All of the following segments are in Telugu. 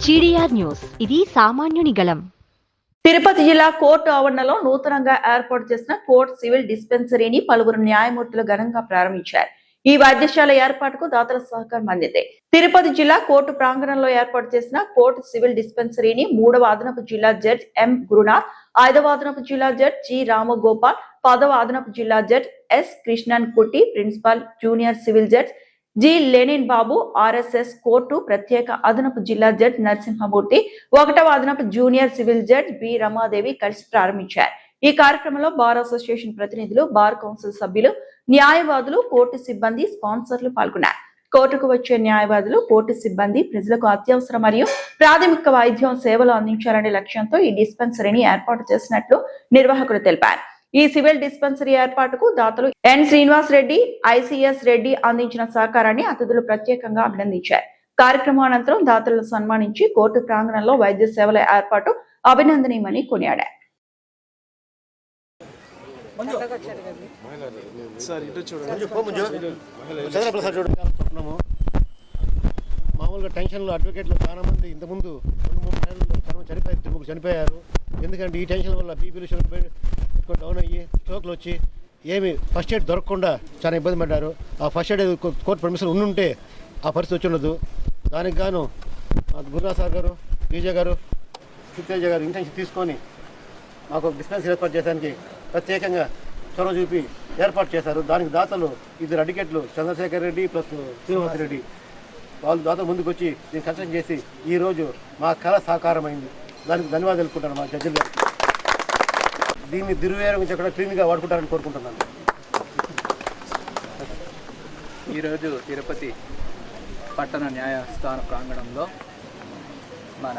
జీడీఆర్ న్యూస్, ఇది సామాన్యుని గళం. తిరుపతి జిల్లా కోర్టు ఆవరణలో నూతనంగా ఏర్పాటు చేసిన కోర్టు సివిల్ డిస్పెన్సరీని పలువురు న్యాయమూర్తులు ఘనంగా ప్రారంభించారు. ఈ వైద్యశాల ఏర్పాటుకు దాతల సహకారం అందింది. తిరుపతి జిల్లా కోర్టు ప్రాంగణంలో ఏర్పాటు చేసిన కోర్టు సివిల్ డిస్పెన్సరీని 3వ అదనపు జిల్లా జడ్జ్ ఎం గురునాథ్, 5వ అదనపు జిల్లా జడ్జ్ జి రామగోపాల్, 10వ అదనపు జిల్లా judge S Krishnan Kutty, principal junior civil judge G Lenin Babu, RSS court ప్రత్యేక అదనపు జిల్లా జడ్జ్ నరసింహమూర్తి, 1వ అదనపు junior civil judge B Ramadevi కలిసి ప్రారంభించారు. ఈ కార్యక్రమంలో బార్ అసోసియేషన్ ప్రతినిధులు, బార్ కౌన్సిల్ సభ్యులు, న్యాయవాదులు, కోర్టు సిబ్బంది, స్పాన్సర్లు పాల్గొన్నారు. కోర్టుకు వచ్చే న్యాయవాదులు, కోర్టు సిబ్బంది ప్రజలకు అత్యవసర మరియు ప్రాథమిక వైద్యం సేవలు అందించాలనే లక్ష్యంతో ఈ డిస్పెన్సరీని ఏర్పాటు చేసినట్లు నిర్వాహకులు తెలిపారు. ఈ సివిల్ డిస్పెన్సరీ ఏర్పాటుకు దాతలు ఎన్ శ్రీనివాస్ రెడ్డి, ఐసిఎస్ రెడ్డి అందించిన సహకారాన్ని అతిథులు ప్రత్యేకంగా అభినందించారు. కార్యక్రమం అనంతరం దాతలను సన్మానించి కోర్టు ప్రాంగణంలో వైద్య సేవల ఏర్పాటు అభినందనీయమని కొనియాడారు. మామూలుగా టెన్షన్లో అడ్వకేట్లు చాలా మంది ఇంతకుముందు 2-3 చనిపోయారు. ఎందుకంటే ఈ టెన్షన్ వల్ల బీపీలు షుగర్ ఎక్కువ డౌన్ అయ్యి స్ట్రోక్లు వచ్చి ఏమి ఫస్ట్ ఎయిడ్ దొరకకుండా చాలా ఇబ్బంది పడ్డారు. ఆ ఫస్ట్ ఎయిడ్ కోర్టు పర్మిషన్ ఉండుంటే ఆ పరిస్థితి వచ్చి ఉండదు. దానికి గాను గురునాథ్ సార్ గారు, విజయ్ గారు, సుతేజ గారు ఇంటెన్షన్ తీసుకొని మాకు డిస్పెన్సరీ ఏర్పాటు చేయడానికి ప్రత్యేకంగా చొరవ చూపి ఏర్పాటు చేశారు. దానికి దాతలు 2 అడ్వకేట్లు చంద్రశేఖర్ రెడ్డి ప్లస్ శ్రీనివాస్ రెడ్డి, వాళ్ళు దాతలు ముందుకు వచ్చి దీన్ని కన్స్ట్రక్ట్ చేసి ఈరోజు మా కళ సాకారమైంది. దానికి ధన్యవాదాలు తెలుపుకుంటాను మా జడ్జిలు గారికి. దీన్ని దుర్వినియోగం క్లీన్గా వాడుకుంటారని కోరుకుంటున్నాను. ఈరోజు తిరుపతి పట్టణ న్యాయస్థాన ప్రాంగణంలో మన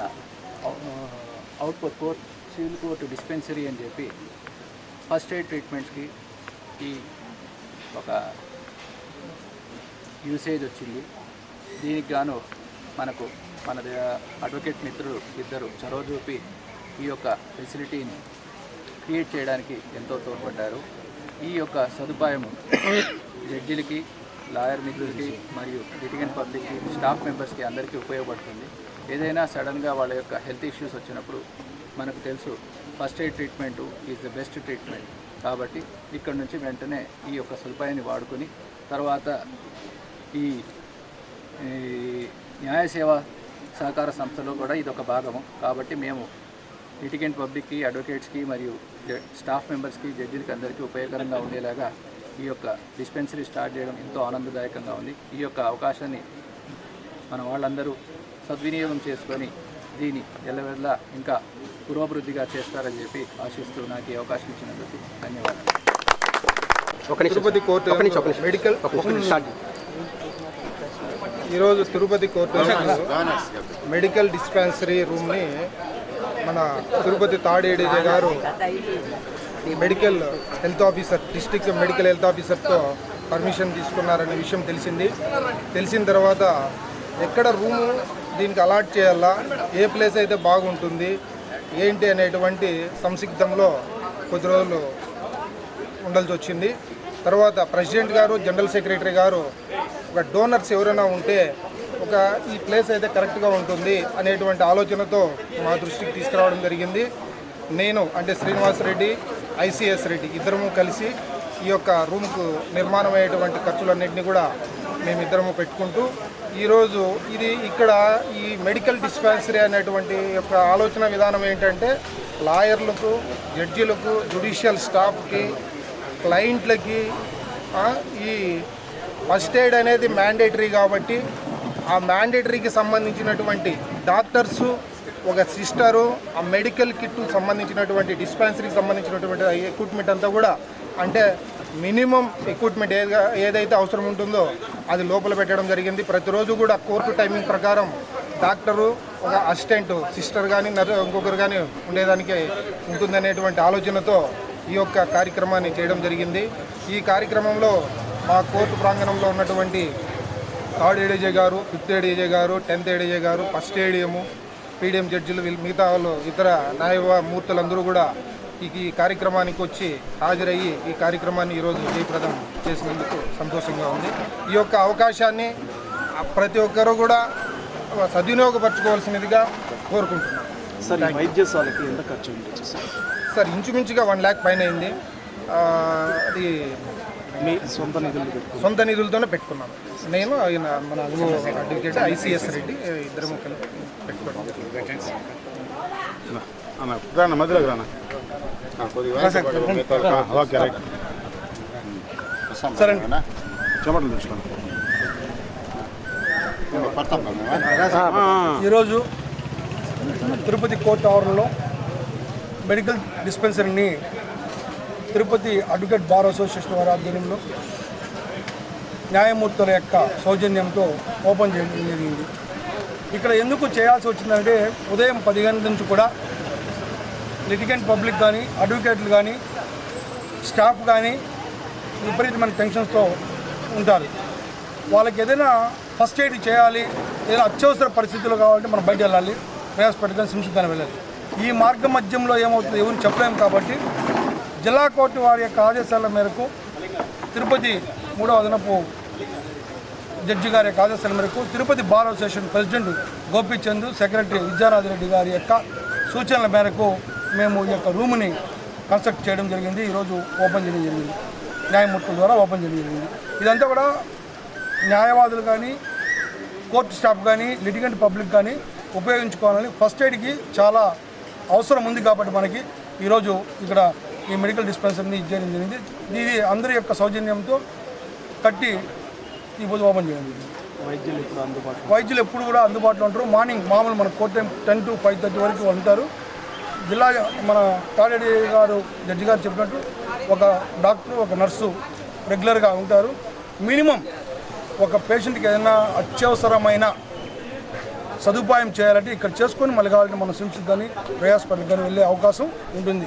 output court civil court dispensary అని చెప్పి ఫస్ట్ ఎయిడ్ ట్రీట్మెంట్స్కి ఈ ఒక యూసేజ్ వచ్చింది. దీనికి గాను మనకు మన అడ్వకేట్ మిత్రులు 2 చొరవ చూపి ఈ యొక్క ఫెసిలిటీని క్రియేట్ చేయడానికి ఎంతో తోడ్పడ్డారు. ఈ యొక్క సదుపాయము జడ్జిలకి, లాయర్ మిత్రులకి మరియు లిటిగెంట్ పబ్లిక్కి, స్టాఫ్ మెంబర్స్కి అందరికీ ఉపయోగపడుతుంది. ఏదైనా సడన్గా వాళ్ళ యొక్క హెల్త్ ఇష్యూస్ వచ్చినప్పుడు మనకు తెలుసు first aid treatment is the best treatment. కాబట్టి ఇక్కడ నుంచి వెంటనే ఈ యొక్క సదుపాయాన్ని వాడుకొని తర్వాత ఈ న్యాయ సేవా సహకార సంస్థలో కూడా ఇదొక భాగము. కాబట్టి మేము లిటిగెంట్ పబ్లిక్కి, అడ్వకేట్స్కి మరియు స్టాఫ్ మెంబర్స్కి, జడ్జిలకి అందరికీ ఉపయోగకరంగా ఉండేలాగా ఈ యొక్క డిస్పెన్సరీ స్టార్ట్ చేయడం ఎంతో ఆనందదాయకంగా ఉంది. ఈ యొక్క అవకాశాన్ని మన వాళ్ళందరూ సద్వినియోగం చేసుకొని దీన్ని ఎల్లవెల్లా ఇంకా పురోభివృద్ధిగా చేస్తారని చెప్పి ఆశిస్తూ నాకు ఈ అవకాశం ఇచ్చినందుకు ధన్యవాదాలు. తిరుపతి కోర్టు మెడికల్ ఈరోజు తిరుపతి కోర్టు మెడికల్ డిస్పెన్సరీ రూమ్ని మన తిరుపతి థర్డ్ ఏడీజీ గారు medical health officer, district medical health ఆఫీసర్తో పర్మిషన్ తీసుకున్నారనే విషయం తెలిసిన తర్వాత ఎక్కడ రూము దీనికి అలాట్ చేయాలా, ఏ ప్లేస్ అయితే బాగుంటుంది ఏంటి అనేటువంటి సంసిగ్ధంలో కొద్ది రోజులు ఉండాల్సి వచ్చింది. తర్వాత ప్రెసిడెంట్ గారు, జనరల్ సెక్రటరీ గారు ఒక డోనర్స్ ఎవరైనా ఉంటే ఈ ప్లేస్ అయితే కరెక్ట్గా ఉంటుంది అనేటువంటి ఆలోచనతో మా దృష్టికి తీసుకురావడం జరిగింది. నేను అంటే శ్రీనివాస్ రెడ్డి, ఐసిఎస్ రెడ్డి ఇద్దరము కలిసి ఈ యొక్క రూమ్కు నిర్మాణమయ్యేటువంటి ఖర్చులన్నింటినీ కూడా మేమిద్దరము పెట్టుకుంటూ ఈరోజు ఇది ఇక్కడ ఈ మెడికల్ డిస్పెన్సరీ అనేటువంటి యొక్క ఆలోచన విధానం ఏంటంటే లాయర్లకు, జడ్జిలకు, జ్యుడిషియల్ స్టాఫ్కి, క్లయింట్లకి ఈ ఫస్ట్ ఎయిడ్ అనేది మ్యాండేటరీ కాబట్టి ఆ మ్యాండేటరీకి సంబంధించినటువంటి డాక్టర్సు, ఒక సిస్టరు, ఆ మెడికల్ కిట్కు సంబంధించినటువంటి డిస్పెన్సరీకి సంబంధించినటువంటి ఎక్విప్మెంట్ అంతా కూడా అంటే మినిమం ఎక్విప్మెంట్ ఏదైతే అవసరం ఉంటుందో అది లోపల పెట్టడం జరిగింది. ప్రతిరోజు కూడా కోర్టు టైమింగ్ ప్రకారం డాక్టరు, ఒక అసిస్టెంట్ సిస్టర్ కానీ ఇంకొకరు కానీ ఉండేదానికి ఉంటుందనేటువంటి ఆలోచనతో ఈ యొక్క కార్యక్రమాన్ని చేయడం జరిగింది. ఈ కార్యక్రమంలో మా కోర్టు ప్రాంగణంలో ఉన్నటువంటి థర్డ్ ఏడీజీ గారు, 5th ఏడీజీ గారు, 10th ఏడీజీ గారు, ఫస్ట్ ఏడీఎము, పీడిఎం జడ్జిలు, మిగతా వాళ్ళు ఇతర న్యాయమూర్తులందరూ కూడా ఈ కార్యక్రమానికి వచ్చి హాజరయ్యి ఈ కార్యక్రమాన్ని ఈరోజు జయప్రదం చేసినందుకు సంతోషంగా ఉంది. ఈ యొక్క అవకాశాన్ని ప్రతి ఒక్కరూ కూడా సద్వినియోగపరచుకోవాల్సినదిగా కోరుకుంటున్నాను. సార్ ఈ వైద్యశాలకి ఎంత ఖర్చు ఉండొచ్చు సార్? సార్ ఇంచుమించుగా 1 lakh పైన అయింది. అది మీ సొంత నిధులు పెట్టుకుని సొంత నిధులతోనే పెట్టుకున్నాను. నేను ఆయన మన అడ్వకేట్ ICS రెడ్డి ఇద్దరు కలిపి పెట్టుకున్నాను. మధ్యలోకి రానా ఓకే రైట్ సరే చెమటలు తెచ్చుకోండి. ఈరోజు తిరుపతి కోర్టు ఆవరణలో మెడికల్ డిస్పెన్సరీని తిరుపతి అడ్వకేట్ బార్ అసోసియేషన్ వారి ఆధ్వర్యంలో న్యాయమూర్తుల యొక్క సౌజన్యంతో ఓపెన్ చేయడం జరిగింది. ఇక్కడ ఎందుకు చేయాల్సి వచ్చిందంటే ఉదయం 10 గంటల నుంచి కూడా లిటిగెంట్ పబ్లిక్ కానీ అడ్వకేట్లు కానీ స్టాఫ్ కానీ విపరీతమైన టెన్షన్స్తో ఉంటారు. వాళ్ళకి ఏదైనా ఫస్ట్ ఎయిడ్ చేయాలి, ఏదైనా అత్యవసర పరిస్థితులు కావాలంటే మనం బయట వెళ్ళాలి, ప్రయాసపడి కానీ సిమ్స్కి కానీ వెళ్ళాలి. ఈ మార్గ మధ్యంలో ఏమవుతుంది ఎవరిని చెప్పలేము. కాబట్టి జిల్లా కోర్టు వారి యొక్క ఆదేశాల మేరకు తిరుపతి 3వ అదనపు జడ్జి గారి యొక్క ఆదేశాల మేరకు Tirupati bar association president Gopichand, secretary Vidyaradhireddy గారి యొక్క సూచనల మేరకు మేము ఈ యొక్క రూమ్ని కన్స్ట్రక్ట్ చేయడం జరిగింది. ఈరోజు ఓపెన్ చేయడం జరిగింది, న్యాయమూర్తుల ద్వారా ఓపెన్ చేయడం జరిగింది. ఇదంతా కూడా న్యాయవాదులు కానీ కోర్టు స్టాఫ్ కానీ లిటిగెంట్ పబ్లిక్ కానీ ఉపయోగించుకోవాలని ఫస్ట్ ఎయిడ్కి చాలా అవసరం ఉంది. కాబట్టి మనకి ఈరోజు ఇక్కడ ఈ మెడికల్ డిస్పెన్సరీని చేయడం జరిగింది. ఇది అందరి యొక్క సౌజన్యంతో కట్టి ఈరోజు ఓపెన్ చేయడం జరిగింది. వైద్యులు ఎప్పుడు కూడా అందుబాటులో ఉంటారు. మార్నింగ్ మామూలు మన కోర్టు టైం 10 to 5:30 వరకు ఉంటారు. జిల్లా మన తాడేడి గారు జడ్జి గారు చెప్పినట్టు ఒక డాక్టర్ ఒక నర్సు రెగ్యులర్గా ఉంటారు. మినిమం ఒక పేషెంట్కి ఏదైనా అత్యవసరమైన సదుపాయం చేయాలంటే ఇక్కడ చేసుకొని మళ్ళీ కావాలంటే మన సిమ్స్కి కానీ ప్రయాసపడికి కానీ వెళ్ళే అవకాశం ఉంటుంది.